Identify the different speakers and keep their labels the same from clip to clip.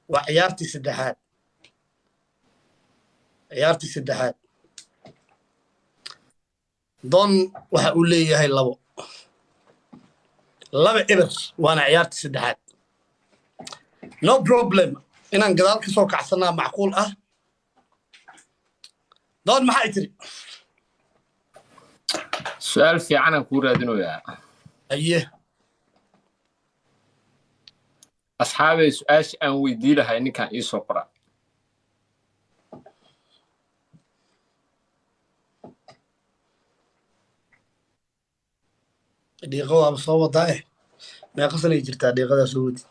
Speaker 1: وعيارتي سدحات دون وحقول لي هاي لبا إبر وانا عيارتي سدحات no problem inaan gadaal ka soo kacsanaa macquul ah doon maxay tiri
Speaker 2: su'aal fiican aan ku raadinayaa
Speaker 1: aye
Speaker 2: asxaabay su'aash aan weydiin lahay ninkan ii soo qora
Speaker 1: dhiiqo waaba soo wadaa meeqa sanay jirtaa dhiiqadaa soo wadi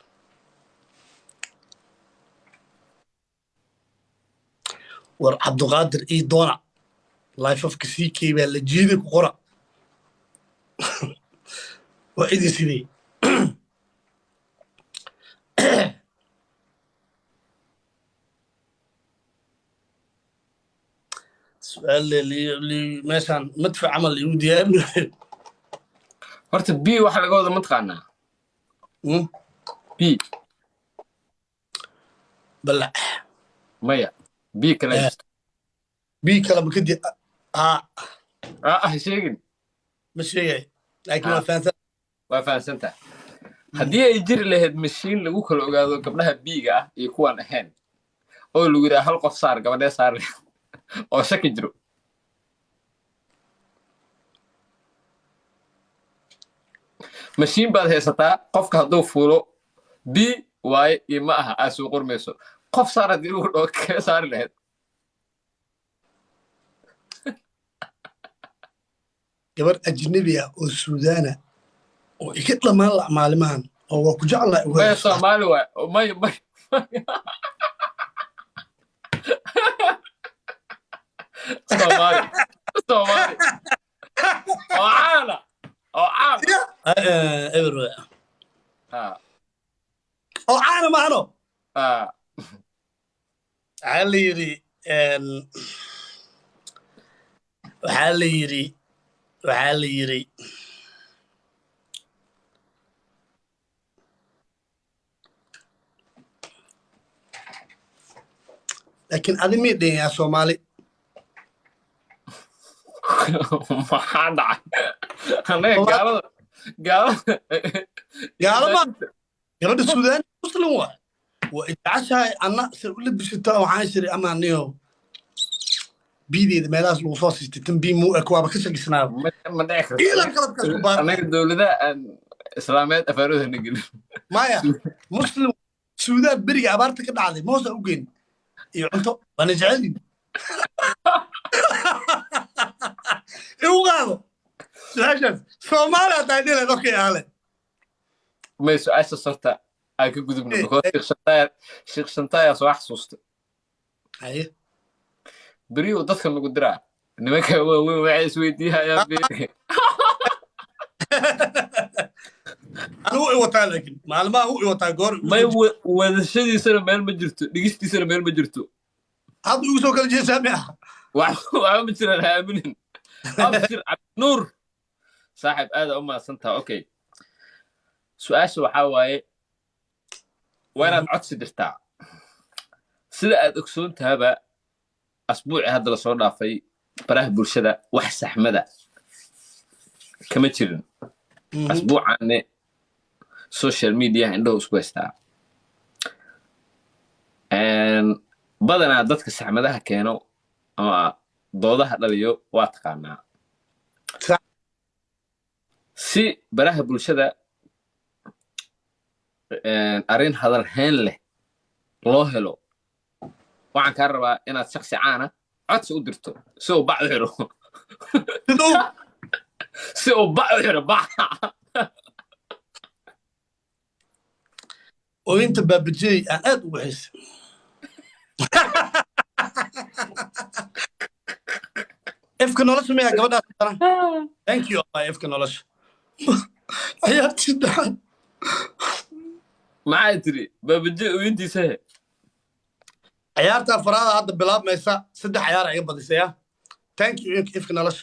Speaker 1: war cabduqaadir ii doona lifeofka sii key baa la jiiday ku qora waa idin sidee su'aal meeshaan madfac camal igu diyaarinayo
Speaker 2: horta b waxa laga wada mataqaanaa b
Speaker 1: balac
Speaker 2: maya b kala jirto
Speaker 1: b kala ma kadib
Speaker 2: sheegin
Speaker 1: ma sheegay laakiin waa
Speaker 2: fahansantahay haddii ay jiri lahayd mashiin lagu kala ogaado gabdhaha b-ga ah iyo kuwaan ahayn oo lagu yidhaha hal qof saar gabadhee saar oo shaki jiro mashiin baad haysataa qofka hadduu fuulo b waaye iyo ma aha aad soo qormayso qof saar haddii lagu dhoo kee saari lahayd
Speaker 1: gabar ajnabi ah oo suudaana oo iga dhammaan la maalimahan oo waa ku jeclaa
Speaker 2: maya soomaali waay may soomaali oo caana
Speaker 1: eber oo caana maano waxaa la yiri laakiin adi mii dhinyaa Soomaali
Speaker 2: maxaa dhacay anaga gaalada
Speaker 1: gabadha Suudaan muslim waa idacashahay anna si u labisata waxaan shiri ama niyo biideeda meelahaas lagu soo siistay tan bii muu ek waaba ka shagisnaa
Speaker 2: ma dhici karto anaga dowlada aan islaameed afaarooda gelin
Speaker 1: maya muslim Suudaan beriga abaarta ka dhacday moosa u geyn iyo cunto waana jecelin igu qaado su'aashaas Soomaali hadday dhileed okay aale
Speaker 2: may su'aashaas horta aan ka gudubno sheekh shantaaya soo xasuustay
Speaker 1: haye
Speaker 2: beriyo dadka lagu diraa nimanka waaweyn waxay isweydiihayaan
Speaker 1: anigu i wataa laakiin maalmaha u i wataa goor
Speaker 2: may wadashadiisana meel ma jirto dhigistiisana meel ma jirto
Speaker 1: hadda igu soo kala jeesaa mi ah
Speaker 2: waxba ma jiraan haaminin abshir cabdinuur saaxiib aada u mahadsantaha okay su'aasha waxaa waaye waa inaad codsi dirtaa sida aad ogsoon tahaba asbuuci hadda lasoo dhaafay baraha bulshada wax saxmada kama jirin asbuucaanne social media indhahu isku haystaa badanaa dadka saxmadaha keeno ama doodaha dhaliyo waa taqaanaa si baraha bulshada arrin hadal hayn leh loo helo waxaan kaa rabaa inaad shaksi caana codsi u dirto si uu bac u xiro si uu bac u xiro bac
Speaker 1: oo inta baabajey aan aad ugu xiisay ifka nolosha miyaa gabadhaas thank you ifka nolosha ciyaartii dhaxan
Speaker 2: maxay tiri baabajey oo intiisa he
Speaker 1: ciyaarta afraada hadda bilaabmaysa 3 ciyaar iga badisaya thank you ifka nolosha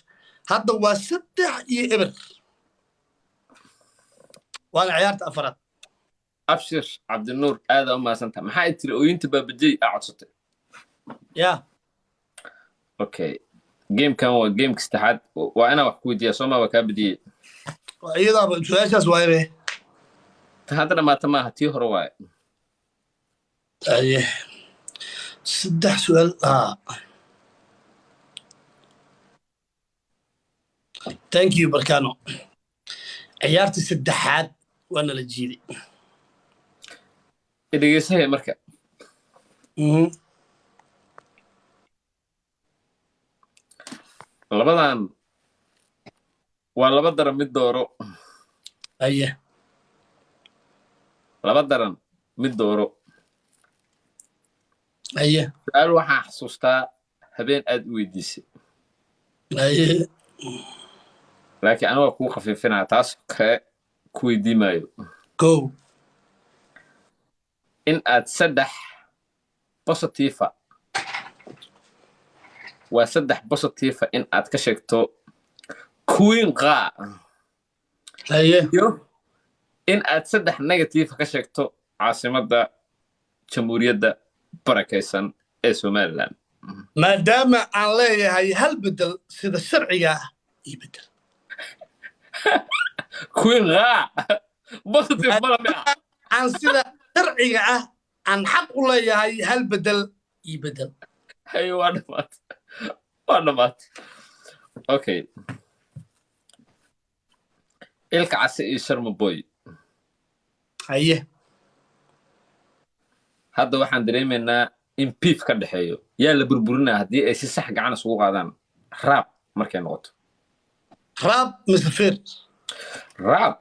Speaker 1: hadda waa 3 iyo eber waana ciyaarta afraad
Speaker 2: abshir cabdinuur aada u mahadsanta maxaa tiri ooyinta baabajey aa codsatay
Speaker 1: ya
Speaker 2: okay gamekan waa gameka saddexaad waa inaan wax ku weydiiyaa sooma waa kaa badiyey
Speaker 1: iyadaaba su-aashaas waayabe
Speaker 2: ta hadda dhamaata maaha tii hore waaye
Speaker 1: aye 3 su'aal thank you barkano ciyaartii saddexaad waana la jiiday
Speaker 2: dhegeysahay marka labadan waa laba daran mid dooro
Speaker 1: aye
Speaker 2: laba daran mid dooro
Speaker 1: aye
Speaker 2: su'aal waxaan xasuustaa habeen aad u weydiisay
Speaker 1: aye
Speaker 2: laakiin aniga kuu khafiifinaa taas kale ku weydii maayo
Speaker 1: go
Speaker 2: in aad 3 positiifa waa 3 positiifa in aad ka sheegto queen qaa
Speaker 1: aye
Speaker 2: iyo in aad 3 negatiifa ka sheegto caasimadda jamhuuriyadda barakaysan ee Somaliland
Speaker 1: maadaama aan leeyahay hal bedel sida sharciga ah ii bedel
Speaker 2: queen qaa positive malamia
Speaker 1: aan sida sharciga ah aan xaq u leeyahay hal bedel ii bedel
Speaker 2: hay waa dhamaat okay ilka case iyo sharma boy
Speaker 1: aye
Speaker 2: hadda waxaan dareemaynaa in beef ka dhexeeyo yaa la burburinaa haddii ay si sax gacan isugu qaadaan raab markay noqoto
Speaker 1: raab mise feer
Speaker 2: raab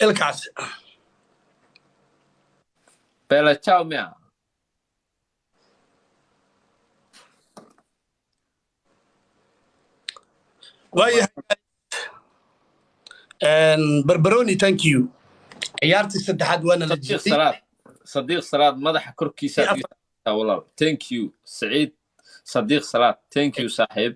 Speaker 1: ilkaas
Speaker 2: bela ciao mia
Speaker 1: barbaroni thank you ciyaartii saddexaad waana la jiiday
Speaker 2: صديق صلاة مدح كركي سعيد والله thank you سعيد صديق صلاة thank you صاحب